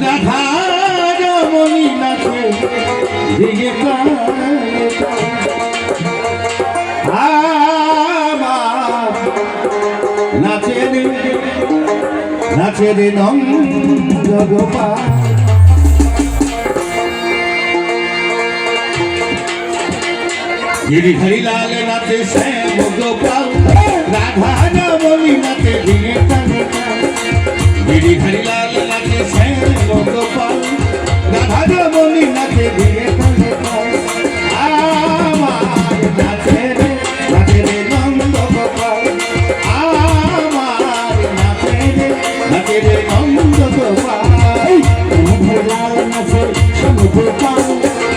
রাধা রমণী নাচে দিকে নাচে রে নন্দ গোপাল গিরিধারী লাল নাচে শ্যাম গোপাল রাধা রমণী নাচে দিকে গিরিধারী লাল নাচে শ্যাম গোপাল রাধা রমণী নাচে দিকে নাচে রে নন্দ গোপাল নাচে রে নন্দ গোপাল লাল নাচে শ্যাম গোপাল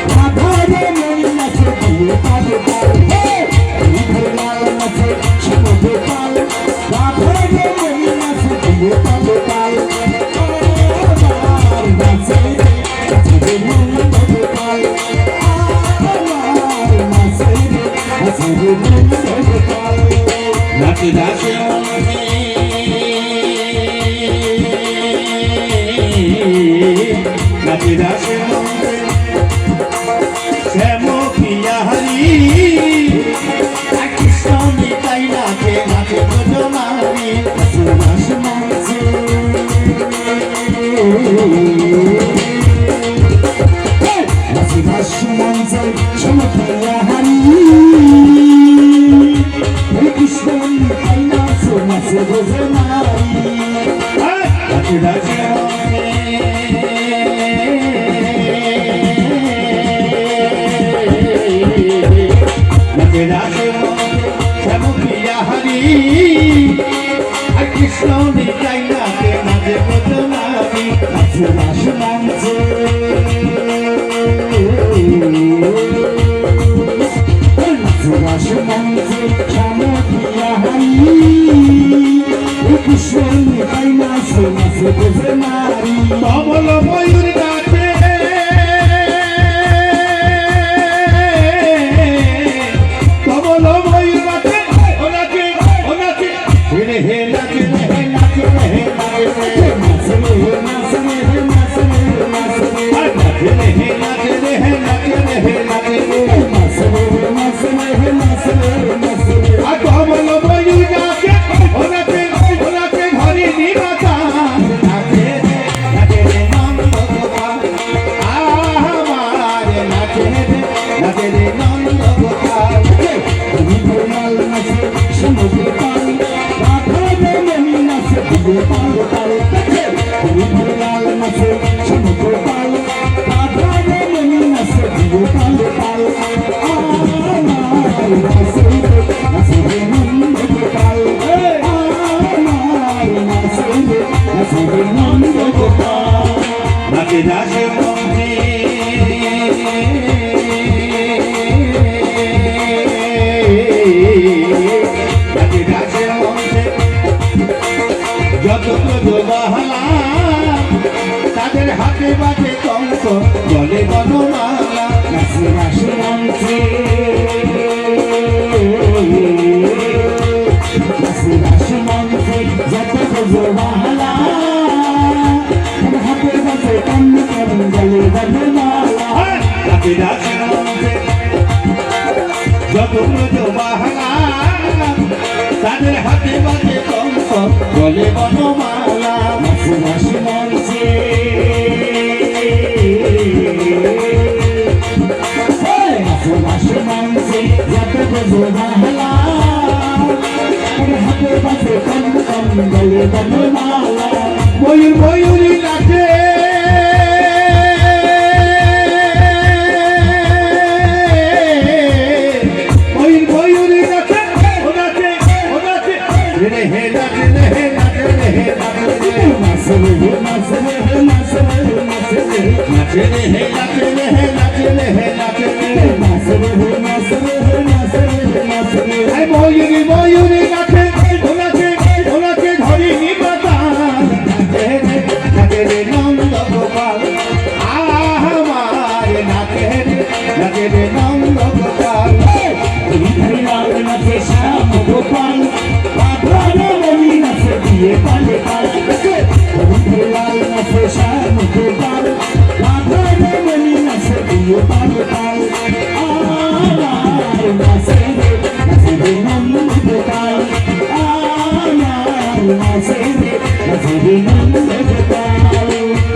রাধা রমণী নাচে দিকে লাল নাচে শ্যাম গোপাল রাধা রমণী নাচে দিকে নাচে দাসে নাচে দাসে শ্যাম প্রিয়া হরি কৃষ্ণ নিতাই নাচে নাচে ব্রজমারি সুভাষ মঞ্চে সুভাষ মঞ্চে শ্যাম প্রিয়া হরি কৃষ্ণ নিতাই নাচে নাচে ব্রজমারি নাচে দাসে শ্যাম প্রিয়া হরি কৃষ্ণ নিতাই নাচে নাচে ব্রজমারি সুভাষ মঞ্চে সুভাষ মঞ্চে শ্যাম প্রিয়া হরি কৃষ্ণ নিতাই নাচে নাচে ব্রজমারি কমল ময়ূর নাচে নাচে দাসে মন্ত্রী নাচে দাসে মন্ত্রী যত বাহালা তাদের হাতে বাজে কঙ্ক জলে বনমালা নাচে দাসে মন্ত্রী নাচে দাসে মন্ত্রী যত বাহালা যত বাহালা তাদের হাতে বাজে কঙ্ক গলে বনমালা সুভাষ মঞ্চে সুভাষ মঞ্চে যত বাহালা হাতে বাজে কঙ্ক গলে বনমালা ময়ূর ময়ূরী নাচে ময়ূরী ময়ূরী নাচে ওনাকে ধরিনি পাতা নাচে রে নন্দ গোপাল আমার নাচে রে নন্দ গোপাল নাচে শ্যাম গোপাল রাধা রমণী নাচে দিয়ে পালে পালে নাচে শ্যাম গোপাল রাধা রমণী নাচে দিয়ে পাল পাল আমার নাচে রে নন্দ গোপাল আমার নাচে রে নন্দ গোপাল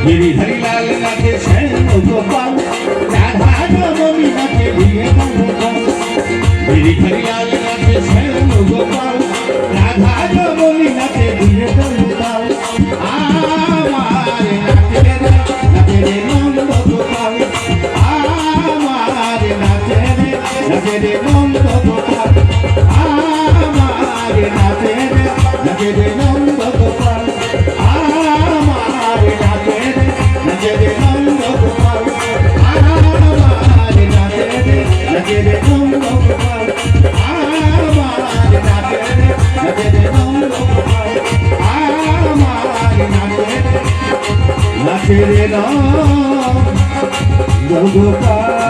গিরিধারী লাল নাচে শ্যাম গোপাল রাধা রমণী নাচে দিয়ে পাল পাল গিরিধারী লাল নাচে শ্যাম গোপাল রাধা রমণী নাচে দিয়ে পাল পাল আমার নাচে রে নন্দ গোপাল আমার নাচে রে নন্দ গোপাল আমার নাচে রে নন্দ গোপাল আমার নাচে রে নন্দ গোপাল আমার নাচে রে নন্দ গোপাল আমার নাচে রে নন্দ গোপাল আমার নাচে রে নন্দ গোপাল